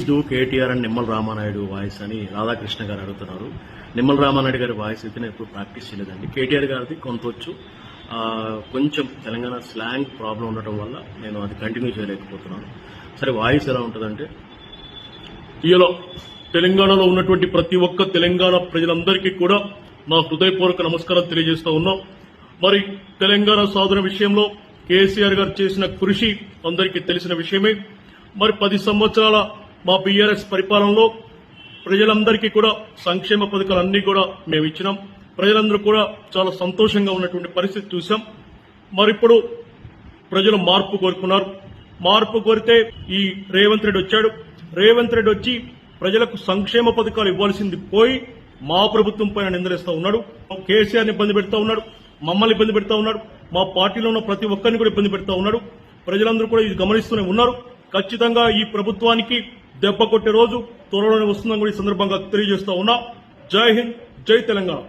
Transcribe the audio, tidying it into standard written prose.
Do KTR and Nimmala Ramanaidu voice అని రాధాకృష్ణ గారు అడుగుతున్నారు. నిమ్మల రామానాయుడు గారి వాయిస్ అయితే నేను ఎప్పుడు ప్రాక్టీస్ చేయలేదండి. కేటీఆర్ గారిది కొంత వచ్చు. కొంచెం తెలంగాణ స్లాంగ్ ప్రాబ్లం ఉండటం వల్ల నేను అది కంటిన్యూ చేయలేకపోతున్నాను. సరే, వాయిస్ ఎలా ఉంటుందంటే, ఇలా తెలంగాణలో ఉన్నటువంటి ప్రతి ఒక్క తెలంగాణ ప్రజలందరికీ కూడా నా హృదయపూర్వక నమస్కారం తెలియజేస్తా ఉన్నాం. మరి తెలంగాణ సాధన విషయంలో కేసీఆర్ గారు చేసిన కృషి అందరికీ తెలిసిన విషయమే. మరి 10 సంవత్సరాల మా బీఆర్ఎస్ పరిపాలనలో ప్రజలందరికీ కూడా సంక్షేమ పథకాలన్నీ కూడా మేము ఇచ్చినాం. ప్రజలందరూ కూడా చాలా సంతోషంగా ఉన్నటువంటి పరిస్థితి చూసాం. మరి ఇప్పుడు ప్రజలు మార్పు కోరుకున్నారు. మార్పు కోరితే ఈ రేవంత్ రెడ్డి వచ్చాడు. రేవంత్ రెడ్డి వచ్చి ప్రజలకు సంక్షేమ పథకాలు ఇవ్వాల్సింది పోయి మా ప్రభుత్వం పైన నిందలేస్తా ఉన్నాడు. కేసీఆర్ని ఇబ్బంది పెడతా ఉన్నాడు, మమ్మల్ని ఇబ్బంది పెడతా ఉన్నాడు, మా పార్టీలో ఉన్న ప్రతి ఒక్కరిని కూడా ఇబ్బంది పెడతా ఉన్నాడు. ప్రజలందరూ కూడా ఇది గమనిస్తూనే ఉన్నారు. ఖచ్చితంగా ఈ ప్రభుత్వానికి దెబ్బ కొట్టే రోజు త్వరలోనే వస్తుందని కూడా ఈ సందర్భంగా తెలియజేస్తా ఉన్నా. జై హింద్, జై తెలంగాణ.